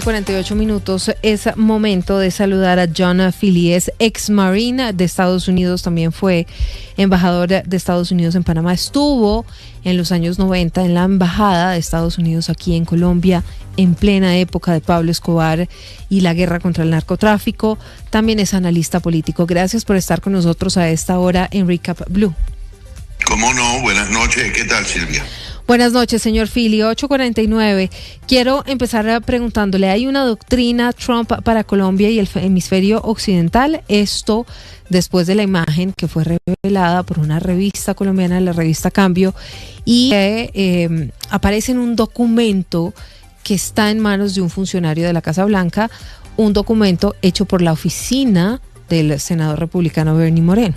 48 minutos, es momento de saludar a John Phillies, ex Marine de Estados Unidos, también fue embajador de Estados Unidos en Panamá, estuvo en los años 90 en la embajada de Estados Unidos aquí en Colombia, en plena época de Pablo Escobar y la guerra contra el narcotráfico, también es analista político. Gracias por estar con nosotros a esta hora en Recap Blue. ¿Cómo no? Buenas noches, ¿qué tal, Silvia? Buenas noches, señor Philly, 8:49. Quiero empezar preguntándole, ¿hay una doctrina Trump para Colombia y el hemisferio occidental? Esto después de la imagen que fue revelada por una revista colombiana, la revista Cambio, y aparece en un documento que está en manos de un funcionario de la Casa Blanca, un documento hecho por la oficina del senador republicano Bernie Moreno.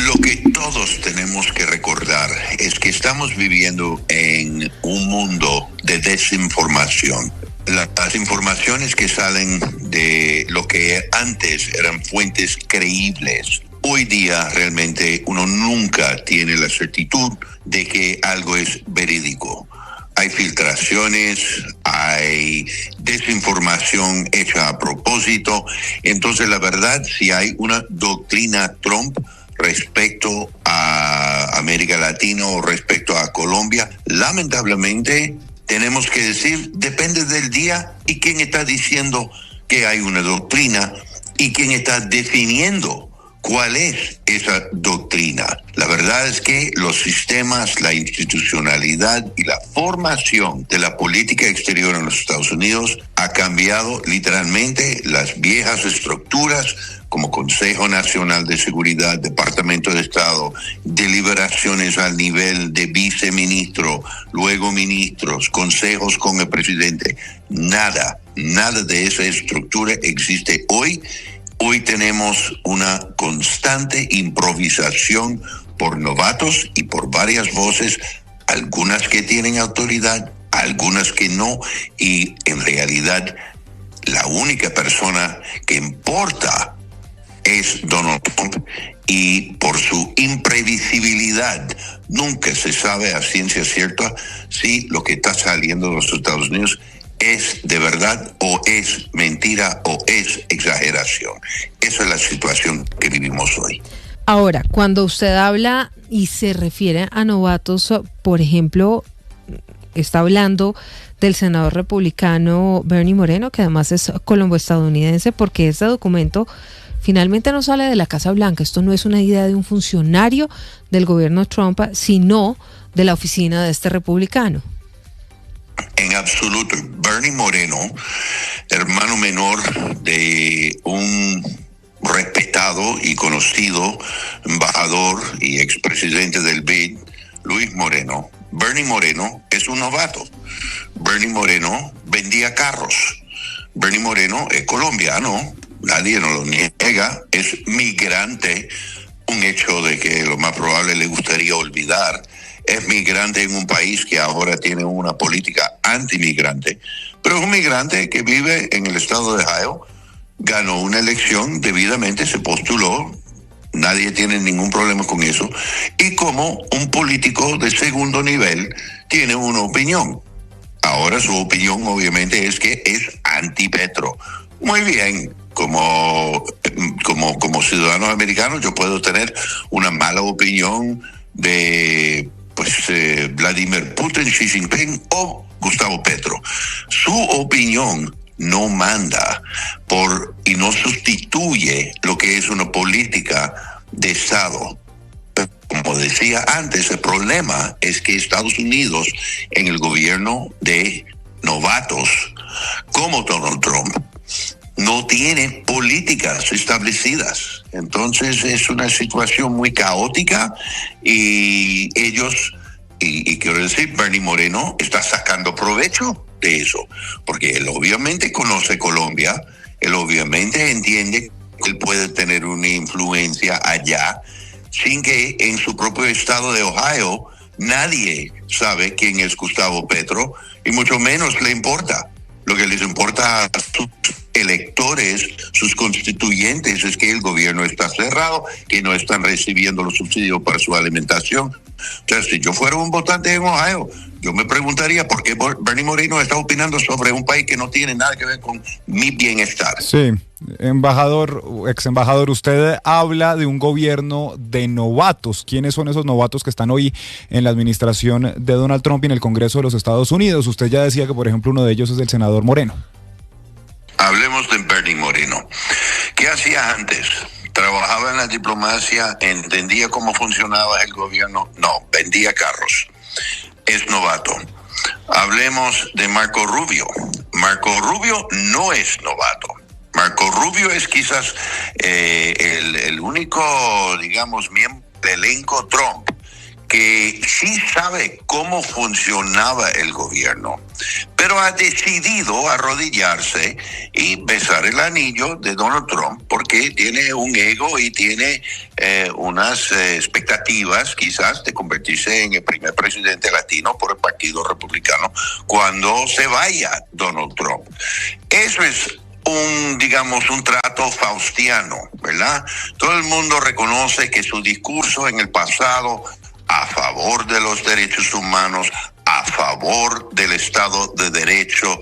Lo que todos tenemos que recordar es que estamos viviendo en un mundo de desinformación. Las informaciones que salen de lo que antes eran fuentes creíbles, hoy día realmente uno nunca tiene la certitud de que algo es verídico. Hay filtraciones, hay desinformación hecha a propósito. Entonces, la verdad, si hay una doctrina Trump respecto a América Latina o respecto a Colombia, lamentablemente tenemos que decir, depende del día y quién está diciendo que hay una doctrina y quién está definiendo cuál es esa doctrina. La verdad es que los sistemas, la institucionalidad y la formación de la política exterior en los Estados Unidos ha cambiado literalmente. Las viejas estructuras como Consejo Nacional de Seguridad, Departamento de Estado, deliberaciones al nivel de viceministro, luego ministros, consejos con el presidente, nada de esa estructura existe hoy. Hoy tenemos una constante improvisación por novatos y por varias voces, algunas que tienen autoridad, algunas que no, y en realidad la única persona que importa es Donald Trump, y por su imprevisibilidad nunca se sabe a ciencia cierta si lo que está saliendo de los Estados Unidos es de verdad o es mentira o es exageración. Esa es la situación que vivimos hoy. Ahora, cuando usted habla y se refiere a novatos, por ejemplo, está hablando del senador republicano Bernie Moreno, que además es colombo-estadounidense, porque este documento finalmente no sale de la Casa Blanca. Esto no es una idea de un funcionario del gobierno Trump, sino de la oficina de este republicano. En absoluto. Bernie Moreno, hermano menor de un respetado y conocido embajador y expresidente del BID, Luis Moreno. Bernie Moreno es un novato. Bernie Moreno vendía carros. Bernie Moreno es colombiano, nadie nos lo niega, es migrante, un hecho de que lo más probable le gustaría olvidar. Es migrante en un país que ahora tiene una política antimigrante, pero es un migrante que vive en el estado de Ohio, ganó una elección debidamente, se postuló, nadie tiene ningún problema con eso, y como un político de segundo nivel tiene una opinión. Ahora su opinión obviamente es que es anti-Petro. Muy bien, como ciudadano americano yo puedo tener una mala opinión de Vladimir Putin, Xi Jinping o Gustavo Petro. Su opinión no manda y no sustituye lo que es una política de Estado. Como decía antes, el problema es que Estados Unidos, en el gobierno de novatos como Donald Trump, no tiene políticas establecidas. Entonces es una situación muy caótica y ellos, y quiero decir, Bernie Moreno está sacando provecho de eso, porque él obviamente conoce Colombia, él obviamente entiende que él puede tener una influencia allá, sin que en su propio estado de Ohio nadie sabe quién es Gustavo Petro, y mucho menos le importa. Lo que les importa a sus electores, sus constituyentes, es que el gobierno está cerrado, que no están recibiendo los subsidios para su alimentación. Entonces, si yo fuera un votante en Ohio, yo me preguntaría por qué Bernie Moreno está opinando sobre un país que no tiene nada que ver con mi bienestar. Sí, ex embajador, usted habla de un gobierno de novatos. ¿Quiénes son esos novatos que están hoy en la administración de Donald Trump y en el Congreso de los Estados Unidos? Usted ya decía que, por ejemplo, uno de ellos es el senador Moreno. Hablemos de Bernie Moreno. ¿Qué hacía antes? ¿Trabajaba en la diplomacia? ¿Entendía cómo funcionaba el gobierno? No, vendía carros. Es novato. Hablemos de Marco Rubio. Marco Rubio no es novato. Marco Rubio es quizás el único, digamos, miembro del elenco Trump que sí sabe cómo funcionaba el gobierno, pero ha decidido arrodillarse y besar el anillo de Donald Trump porque tiene un ego y tiene unas expectativas quizás de convertirse en el primer presidente latino por el Partido Republicano cuando se vaya Donald Trump. Eso es un trato faustiano, ¿verdad? Todo el mundo reconoce que su discurso en el pasado a favor de los derechos humanos, a favor del Estado de Derecho.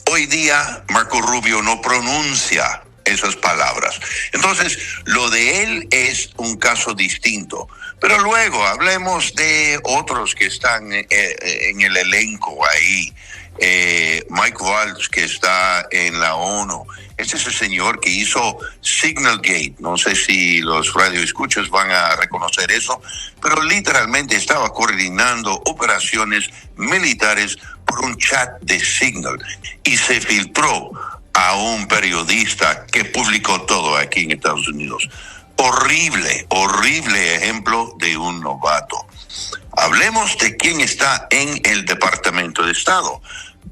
Hoy día Marco Rubio no pronuncia esas palabras. Entonces, lo de él es un caso distinto. Pero luego hablemos de otros que están en el elenco ahí. Mike Waltz, que está en la ONU. Este es el señor que hizo Signalgate. No sé si los radioescuchas van a reconocer eso, pero literalmente estaba coordinando operaciones militares por un chat de Signal y se filtró a un periodista que publicó todo aquí en Estados Unidos. Horrible, horrible ejemplo de un novato. Hablemos de quién está en el Departamento de Estado,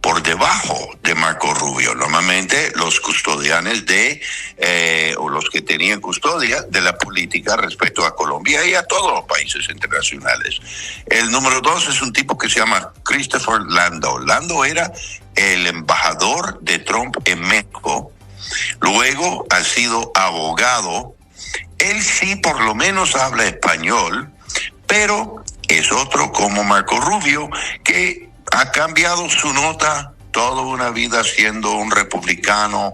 por debajo de Marco Rubio. Normalmente los custodianes o los que tenían custodia de la política respecto a Colombia y a todos los países internacionales. El número 2 es un tipo que se llama Christopher Landau. Landau era el embajador de Trump en México. Luego ha sido abogado. Él sí por lo menos habla español, pero es otro como Marco Rubio que ha cambiado su nota toda una vida siendo un republicano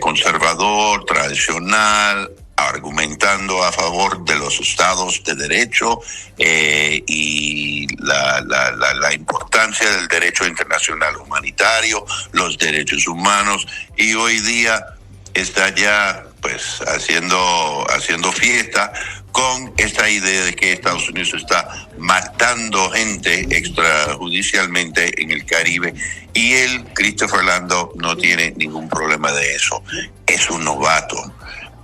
conservador, tradicional, argumentando a favor de los estados de derecho y la importancia del derecho internacional humanitario, los derechos humanos, y hoy día está ya pues haciendo fiesta con esta idea de que Estados Unidos está matando gente extrajudicialmente en el Caribe, y él, Christopher Landau, no tiene ningún problema de eso. Es un novato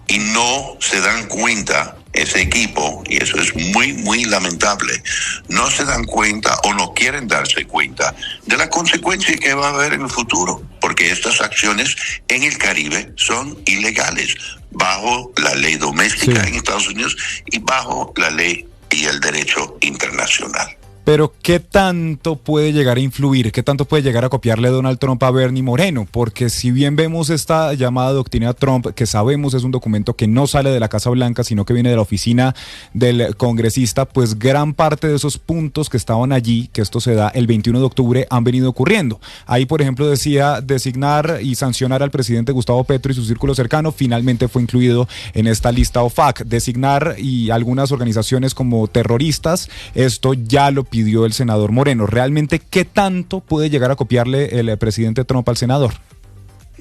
y no se dan cuenta ese equipo, y eso es muy, muy lamentable. No se dan cuenta o no quieren darse cuenta de la consecuencia que va a haber en el futuro, porque estas acciones en el Caribe son ilegales bajo la ley doméstica en Estados Unidos y bajo la ley y el derecho internacional. Pero ¿qué tanto puede llegar a influir? ¿Qué tanto puede llegar a copiarle Donald Trump a Bernie Moreno? Porque si bien vemos esta llamada doctrina Trump, que sabemos es un documento que no sale de la Casa Blanca, sino que viene de la oficina del congresista, pues gran parte de esos puntos que estaban allí, que esto se da el 21 de octubre, han venido ocurriendo. Ahí, por ejemplo, decía designar y sancionar al presidente Gustavo Petro y su círculo cercano, finalmente fue incluido en esta lista OFAC. Designar y algunas organizaciones como terroristas, esto ya lo pidió el senador Moreno. ¿Realmente qué tanto puede llegar a copiarle el presidente Trump al senador?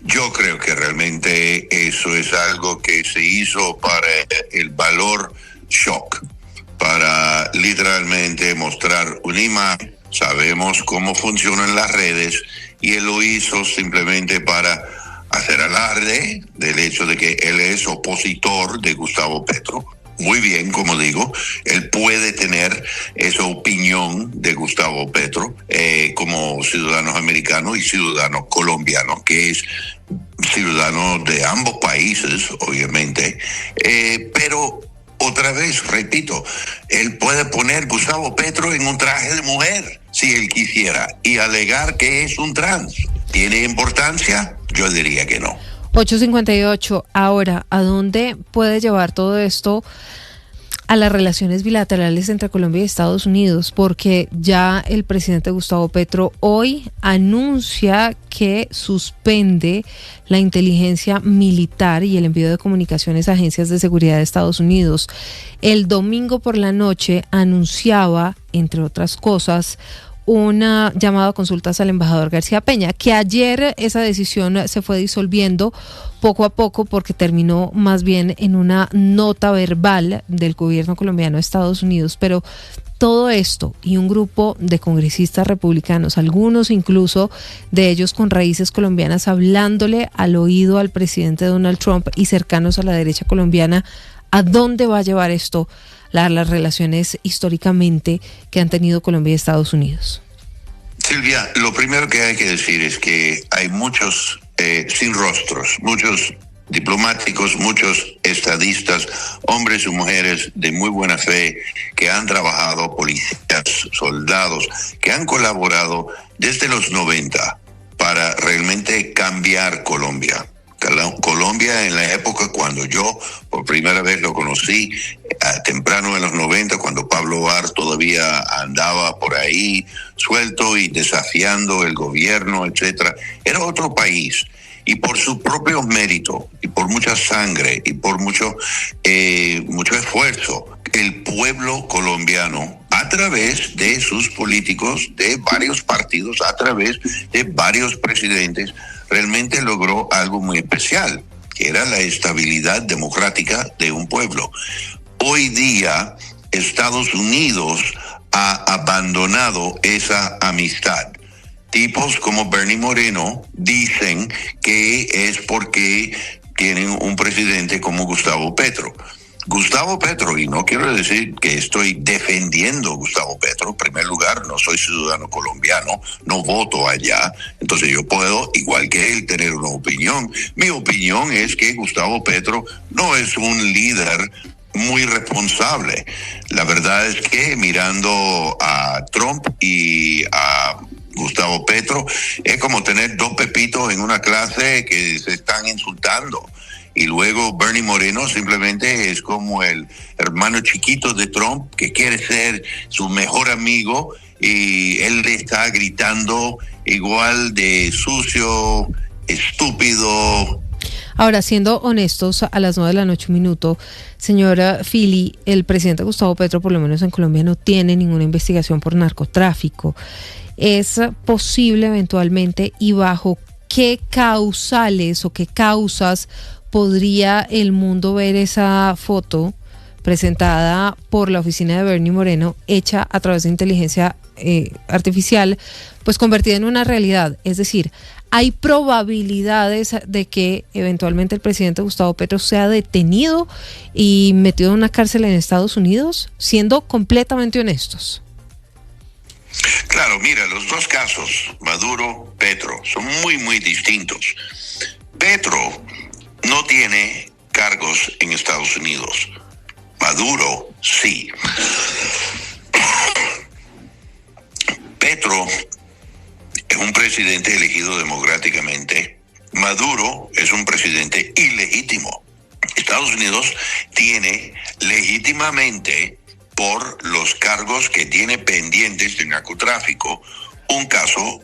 Yo creo que realmente eso es algo que se hizo para el valor shock, para literalmente mostrar una imagen. Sabemos cómo funcionan las redes y él lo hizo simplemente para hacer alarde del hecho de que él es opositor de Gustavo Petro. Muy bien, como digo, él puede tener esa opinión de Gustavo Petro como ciudadano americano y ciudadano colombiano, que es ciudadano de ambos países, obviamente, pero otra vez, repito, él puede poner Gustavo Petro en un traje de mujer, si él quisiera, y alegar que es un trans. ¿Tiene importancia? Yo diría que no. 8:58. Ahora, ¿a dónde puede llevar todo esto a las relaciones bilaterales entre Colombia y Estados Unidos? Porque ya el presidente Gustavo Petro hoy anuncia que suspende la inteligencia militar y el envío de comunicaciones a agencias de seguridad de Estados Unidos. El domingo por la noche anunciaba, entre otras cosas, una llamada a consultas al embajador García Peña, que ayer esa decisión se fue disolviendo poco a poco porque terminó más bien en una nota verbal del gobierno colombiano de Estados Unidos. Pero todo esto y un grupo de congresistas republicanos, algunos incluso de ellos con raíces colombianas, hablándole al oído al presidente Donald Trump y cercanos a la derecha colombiana, ¿a dónde va a llevar esto las relaciones históricamente que han tenido Colombia y Estados Unidos? Silvia, lo primero que hay que decir es que hay muchos sin rostros, muchos diplomáticos, muchos estadistas, hombres y mujeres de muy buena fe que han trabajado, policías, soldados, que han colaborado desde los 90 para realmente cambiar Colombia. Colombia en la época cuando yo por primera vez lo conocí, temprano en los 90, cuando Pablo Var todavía andaba por ahí suelto y desafiando el gobierno, etcétera, era otro país. Y por su propio mérito, y por mucha sangre, y por mucho esfuerzo, el pueblo colombiano, a través de sus políticos, de varios partidos, a través de varios presidentes, realmente logró algo muy especial, que era la estabilidad democrática de un pueblo. Hoy día, Estados Unidos ha abandonado esa amistad. Tipos como Bernie Moreno dicen que es porque tienen un presidente como Gustavo Petro. Gustavo Petro, y no quiero decir que estoy defendiendo a Gustavo Petro, en primer lugar, no soy ciudadano colombiano, no voto allá, entonces yo puedo, igual que él, tener una opinión. Mi opinión es que Gustavo Petro no es un líder muy responsable. La verdad es que mirando a Trump y a Gustavo Petro, es como tener dos pepitos en una clase que se están insultando. Y luego Bernie Moreno simplemente es como el hermano chiquito de Trump que quiere ser su mejor amigo y él le está gritando igual de sucio, estúpido. Ahora, siendo honestos, a las 9:01 p.m, señora Fili, el presidente Gustavo Petro, por lo menos en Colombia, no tiene ninguna investigación por narcotráfico. ¿Es posible eventualmente y bajo qué causales o qué causas podría el mundo ver esa foto presentada por la oficina de Bernie Moreno, hecha a través de inteligencia artificial, pues convertida en una realidad? Es decir, ¿hay probabilidades de que eventualmente el presidente Gustavo Petro sea detenido y metido en una cárcel en Estados Unidos? Siendo completamente honestos. Claro, mira, los dos casos, Maduro, Petro, son muy, muy distintos. Petro no tiene cargos en Estados Unidos. Maduro, sí. Petro es un presidente elegido democráticamente. Maduro es un presidente ilegítimo. Estados Unidos tiene legítimamente, por los cargos que tiene pendientes de narcotráfico, un caso,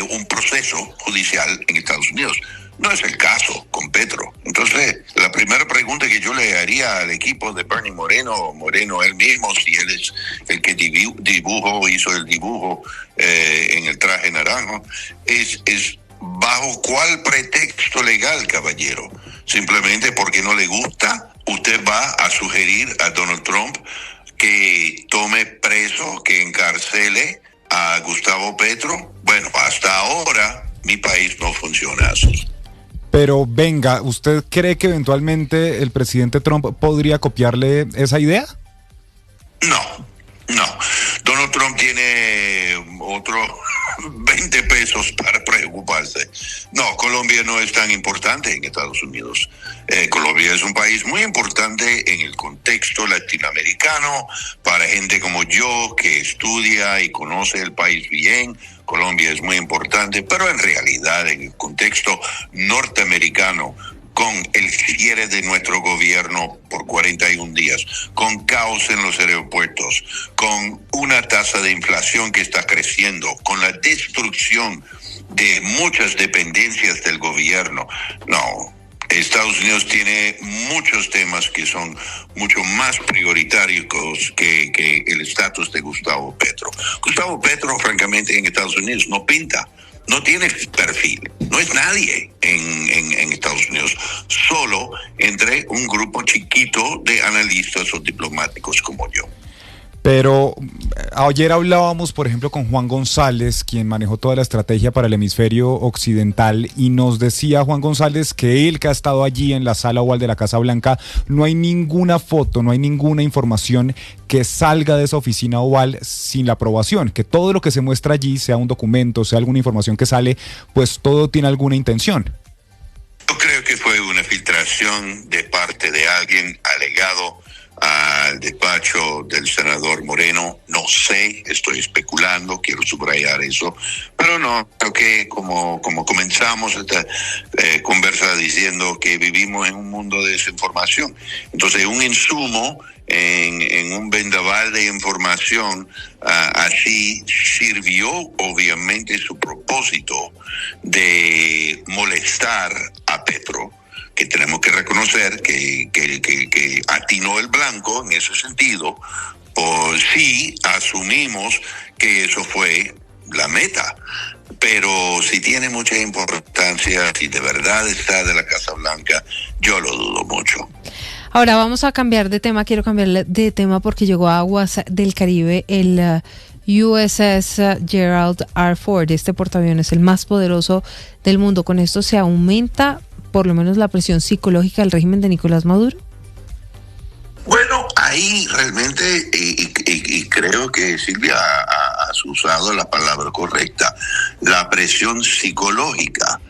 un proceso judicial en Estados Unidos. No es el caso con Petro. Entonces, la primera pregunta que yo le haría al equipo de Bernie Moreno él mismo, si él es el que hizo el dibujo en el traje naranjo, es ¿bajo cuál pretexto legal, caballero? Simplemente porque no le gusta. ¿Usted va a sugerir a Donald Trump que tome preso, que encarcele a Gustavo Petro? Bueno, hasta ahora mi país no funciona así. Pero venga, ¿usted cree que eventualmente el presidente Trump podría copiarle esa idea? No. Donald Trump tiene otros 20 pesos para preocuparse. No, Colombia no es tan importante en Estados Unidos. Colombia es un país muy importante en el contexto latinoamericano para gente como yo que estudia y conoce el país bien. Colombia es muy importante, pero en realidad en el contexto norteamericano, con el cierre de nuestro gobierno por 41 días, con caos en los aeropuertos, con una tasa de inflación que está creciendo, con la destrucción de muchas dependencias del gobierno. No, Estados Unidos tiene muchos temas que son mucho más prioritarios que el estatus de Gustavo Petro. Gustavo Petro, francamente, en Estados Unidos no pinta. No tiene perfil, no es nadie en Estados Unidos, solo entre un grupo chiquito de analistas o diplomáticos como yo. Pero ayer hablábamos, por ejemplo, con Juan González, quien manejó toda la estrategia para el hemisferio occidental, y nos decía Juan González que él, que ha estado allí en la sala oval de la Casa Blanca, no hay ninguna foto, no hay ninguna información que salga de esa oficina oval sin la aprobación, que todo lo que se muestra allí, sea un documento, sea alguna información que sale, pues todo tiene alguna intención. Yo creo que fue una filtración de parte de alguien alegado al despacho del senador Moreno. No sé, estoy especulando, quiero subrayar eso, pero no, creo que como comenzamos esta conversa diciendo que vivimos en un mundo de desinformación, entonces un insumo en un vendaval de información así sirvió obviamente su propósito de molestar a Petro, que tenemos que reconocer que atinó el blanco en ese sentido, por sí asumimos que eso fue la meta, pero si tiene mucha importancia, si de verdad está de la Casa Blanca, yo lo dudo mucho. Ahora vamos a cambiar de tema, quiero cambiar de tema porque llegó a aguas del Caribe el USS Gerald R. Ford. Este portaaviones, el más poderoso del mundo. ¿Con esto se aumenta por lo menos la presión psicológica del régimen de Nicolás Maduro? Bueno, ahí realmente, y creo que Silvia has usado la palabra correcta, la presión psicológica.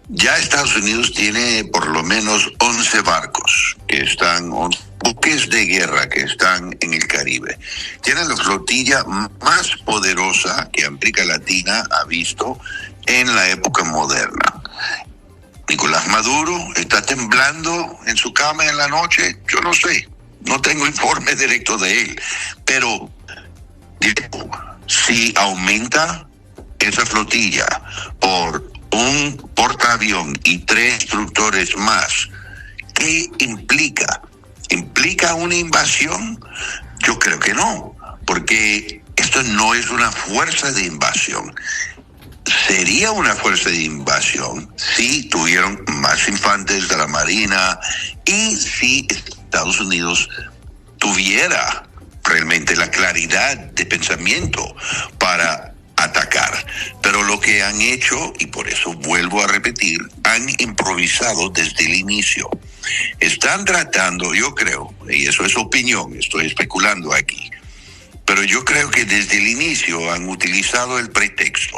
Ya Estados Unidos tiene por lo menos 11 barcos que están, 11 buques de guerra que están en el Caribe. Tienen la flotilla más poderosa que América Latina ha visto en la época moderna. Nicolás Maduro está temblando en su cama en la noche, yo no sé, no tengo informe directo de él, pero si aumenta esa flotilla por un portaavión y 3 destructores más, ¿qué implica? ¿Implica una invasión? Yo creo que no, porque esto no es una fuerza de invasión. Sería una fuerza de invasión si tuvieron más infantes de la Marina y si Estados Unidos tuviera realmente la claridad de pensamiento para atacar. Pero lo que han hecho, y por eso vuelvo a repetir, han improvisado desde el inicio. Están tratando, yo creo, y eso es opinión, estoy especulando aquí, pero yo creo que desde el inicio han utilizado el pretexto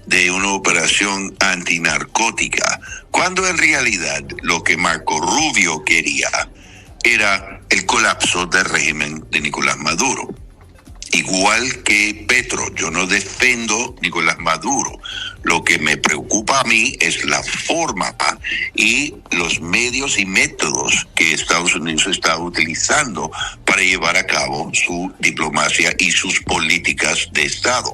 de una operación antinarcótica, cuando en realidad lo que Marco Rubio quería era el colapso del régimen de Nicolás Maduro. Igual que Petro, yo no defiendo Nicolás Maduro. Lo que me preocupa a mí es la forma y los medios y métodos que Estados Unidos está utilizando para llevar a cabo su diplomacia y sus políticas de Estado.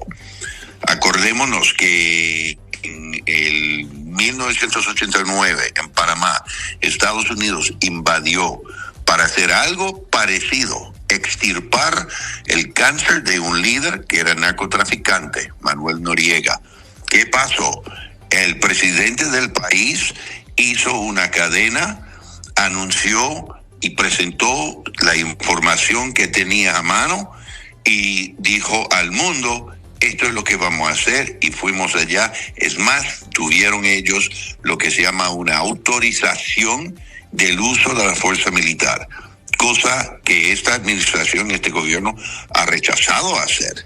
Acordémonos que en el 1989 en Panamá, Estados Unidos invadió para hacer algo parecido, extirpar el cáncer de un líder que era narcotraficante, Manuel Noriega. ¿Qué pasó? El presidente del país hizo una cadena, anunció y presentó la información que tenía a mano y dijo al mundo: esto es lo que vamos a hacer, y fuimos allá. Es más, tuvieron ellos lo que se llama una autorización del uso de la fuerza militar, cosa que esta administración, este gobierno ha rechazado hacer.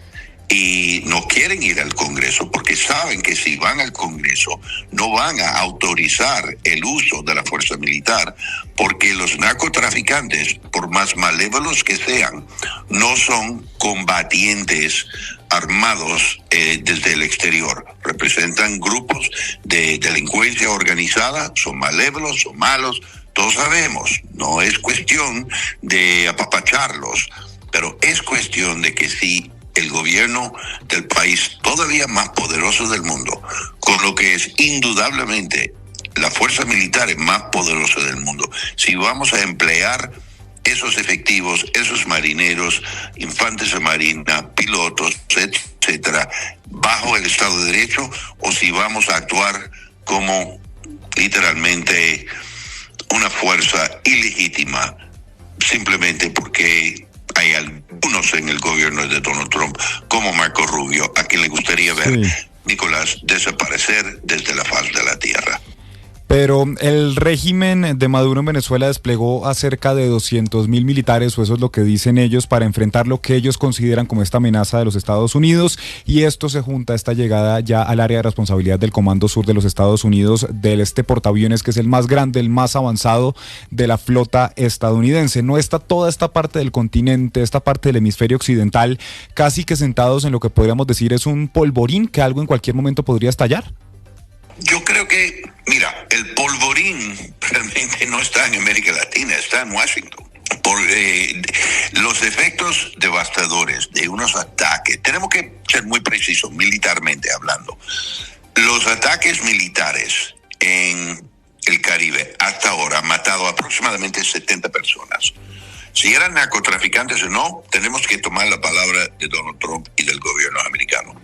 y no quieren ir al Congreso porque saben que si van al Congreso no van a autorizar el uso de la fuerza militar, porque los narcotraficantes, por más malévolos que sean, no son combatientes armados desde el exterior. Representan grupos de delincuencia organizada, son malévolos, son malos, todos sabemos. No es cuestión de apapacharlos, pero es cuestión de que si el gobierno del país todavía más poderoso del mundo, con lo que es indudablemente la fuerza militar más poderosa del mundo, si vamos a emplear esos efectivos, esos marineros, infantes de marina, pilotos, etcétera, bajo el Estado de Derecho, o si vamos a actuar como literalmente una fuerza ilegítima, simplemente porque hay algunos en el gobierno de Donald Trump, como Marco Rubio, a quien le gustaría ver, sí, Nicolás, desaparecer desde la faz de la tierra. Pero el régimen de Maduro en Venezuela desplegó a cerca de 200,000 militares, o eso es lo que dicen ellos, para enfrentar lo que ellos consideran como esta amenaza de los Estados Unidos, y esto se junta a esta llegada ya al área de responsabilidad del Comando Sur de los Estados Unidos, de este portaaviones que es el más grande, el más avanzado de la flota estadounidense. No está toda esta parte del continente, esta parte del hemisferio occidental, casi que sentados en lo que podríamos decir es un polvorín que algo en cualquier momento podría estallar. Yo creo que, mira, el polvorín realmente no está en América Latina, está en Washington. Por los efectos devastadores de unos ataques, tenemos que ser muy precisos militarmente hablando. Los ataques militares en el Caribe hasta ahora han matado aproximadamente 70 personas. Si eran narcotraficantes o no, tenemos que tomar la palabra de Donald Trump y del gobierno americano.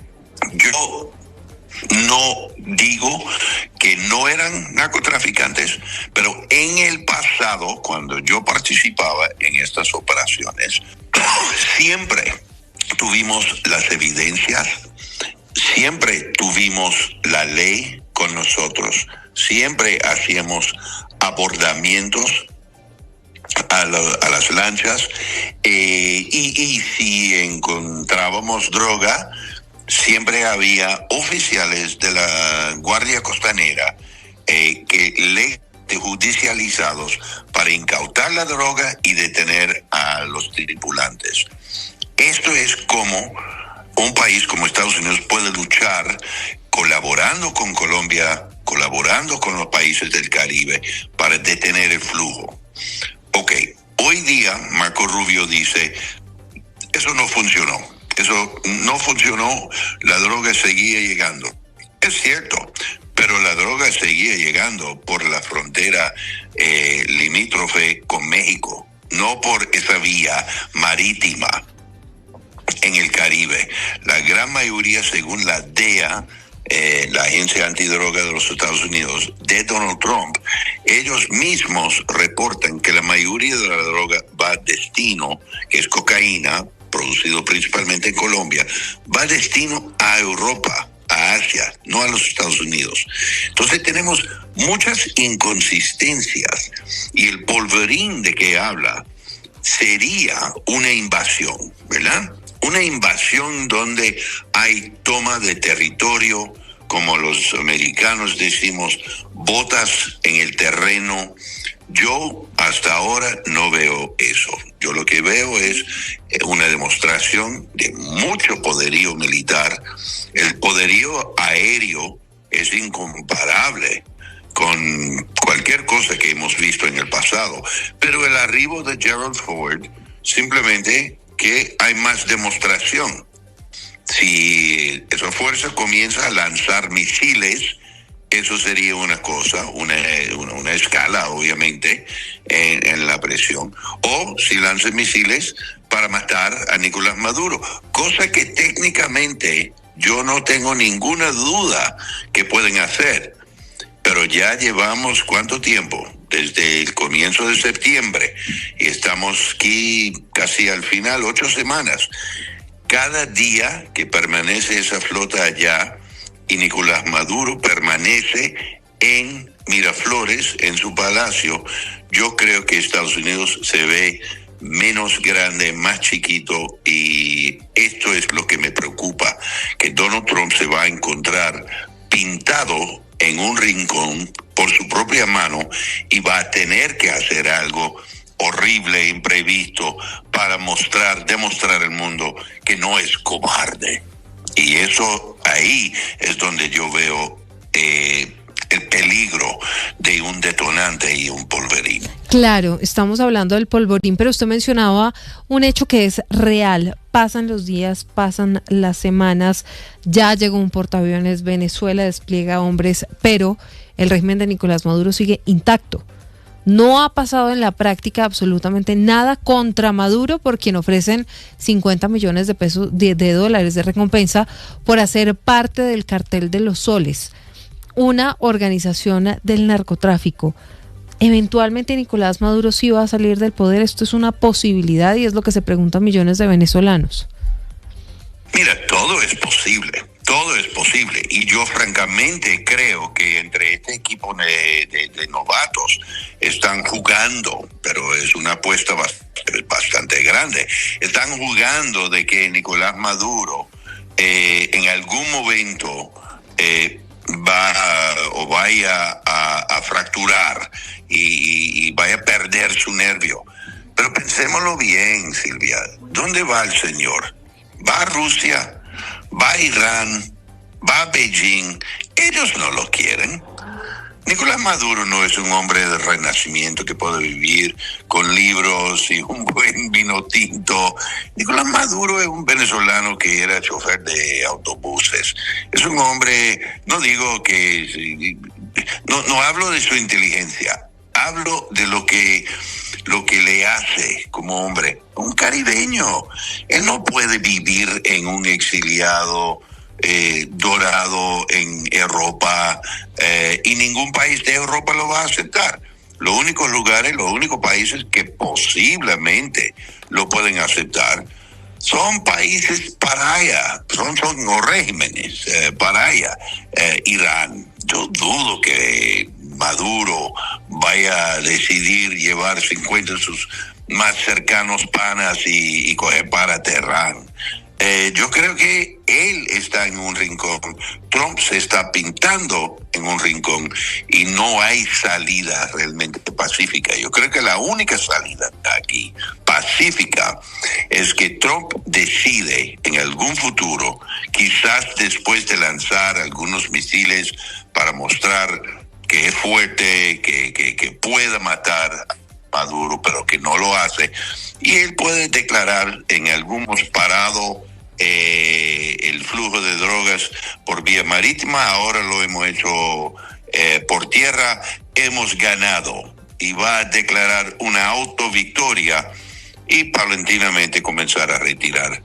Yo no digo que no eran narcotraficantes, pero en el pasado, cuando yo participaba en estas operaciones, siempre tuvimos las evidencias, siempre tuvimos la ley con nosotros, siempre hacíamos abordamientos a las lanchas y si encontrábamos droga, siempre había oficiales de la Guardia Costanera que judicializados para incautar la droga y detener a los tripulantes. Esto es como un país como Estados Unidos puede luchar colaborando con Colombia, colaborando con los países del Caribe para detener el flujo. Ok, hoy día Marco Rubio dice, eso no funcionó. Eso no funcionó, la droga seguía llegando. Es cierto, pero la droga seguía llegando por la frontera limítrofe con México, no por esa vía marítima en el Caribe. La gran mayoría, según la DEA, la Agencia Antidroga de los Estados Unidos, de Donald Trump, ellos mismos reportan que la mayoría de la droga va a destino, que es cocaína, producido principalmente en Colombia, va destino a Europa, a Asia, no a los Estados Unidos. Entonces tenemos muchas inconsistencias y el polvorín de que habla sería una invasión, ¿verdad? Una invasión donde hay toma de territorio, como los americanos decimos, botas en el terreno. Yo hasta ahora no veo eso. Yo lo que veo es una demostración de mucho poderío militar. El poderío aéreo es incomparable con cualquier cosa que hemos visto en el pasado. Pero el arribo de Gerald Ford, simplemente que hay más demostración. Si esa fuerza comienza a lanzar misiles, eso sería una cosa, una escala, obviamente, en la presión. O si lanzan misiles para matar a Nicolás Maduro, cosa que técnicamente yo no tengo ninguna duda que pueden hacer. Pero ya llevamos, ¿cuánto tiempo? Desde el comienzo de septiembre, y estamos aquí casi al final, 8 semanas. Cada día que permanece esa flota allá, y Nicolás Maduro permanece en Miraflores, en su palacio, yo creo que Estados Unidos se ve menos grande, más chiquito, y esto es lo que me preocupa, que Donald Trump se va a encontrar pintado en un rincón por su propia mano y va a tener que hacer algo horrible, imprevisto, para demostrar al mundo que no es cobarde. Y eso ahí es donde yo veo el peligro de un detonante y un polvorín. Claro, estamos hablando del polvorín, pero usted mencionaba un hecho que es real. Pasan los días, pasan las semanas, ya llegó un portaaviones, Venezuela despliega hombres, pero el régimen de Nicolás Maduro sigue intacto. No ha pasado en la práctica absolutamente nada contra Maduro, por quien ofrecen 50 millones de pesos de dólares de recompensa por hacer parte del cartel de los soles, una organización del narcotráfico. Eventualmente Nicolás Maduro sí va a salir del poder. Esto es una posibilidad y es lo que se preguntan millones de venezolanos. Mira, todo es posible. Todo es posible, y yo francamente creo que entre este equipo de novatos están jugando, pero es una apuesta bastante grande, están jugando de que Nicolás Maduro en algún momento vaya a fracturar y vaya a perder su nervio. Pero pensémoslo bien, Silvia, ¿dónde va el señor? ¿Va a Rusia? Va a Irán, va a Beijing? Ellos no lo quieren. Nicolás Maduro no es un hombre del renacimiento que puede vivir con libros y un buen vino tinto. Nicolás Maduro es un venezolano que era chofer de autobuses. Es un hombre, no digo que... No hablo de su inteligencia, hablo de lo que le hace como hombre, un caribeño. Él no puede vivir en un exiliado dorado en Europa, y ningún país de Europa lo va a aceptar. Los únicos lugares, los únicos países que posiblemente lo pueden aceptar son países paraya, son los regímenes paraya. Irán, yo dudo que Maduro vaya a decidir llevar 50 de sus más cercanos panas y coger para Teherán. Yo creo que él está en un rincón, Trump se está pintando en un rincón y no hay salida realmente pacífica. Yo creo que la única salida aquí pacífica es que Trump decide en algún futuro, quizás después de lanzar algunos misiles para mostrar que es fuerte, que pueda matar a Maduro, pero que no lo hace, y él puede declarar en algunos parado el flujo de drogas por vía marítima. Ahora lo hemos hecho por tierra, hemos ganado, y va a declarar una autovictoria y paulatinamente comenzar a retirar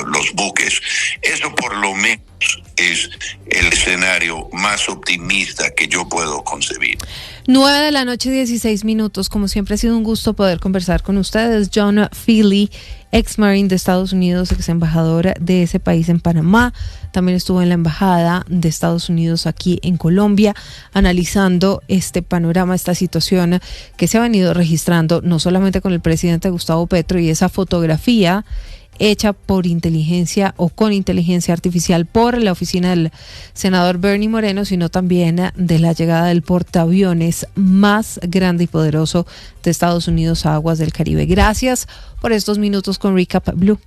los buques. Eso por lo menos es el escenario más optimista que yo puedo concebir. 9:16 p.m. Como siempre ha sido un gusto poder conversar con ustedes. John Feely, ex Marine de Estados Unidos, ex embajador de ese país en Panamá. También estuvo en la embajada de Estados Unidos aquí en Colombia, analizando este panorama, esta situación que se ha venido registrando no solamente con el presidente Gustavo Petro y esa fotografía hecha por inteligencia o con inteligencia artificial por la oficina del senador Bernie Moreno, sino también de la llegada del portaaviones más grande y poderoso de Estados Unidos a aguas del Caribe. Gracias por estos minutos con Recap Blue.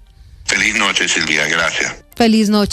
Feliz noche, Silvia, gracias. Feliz noche.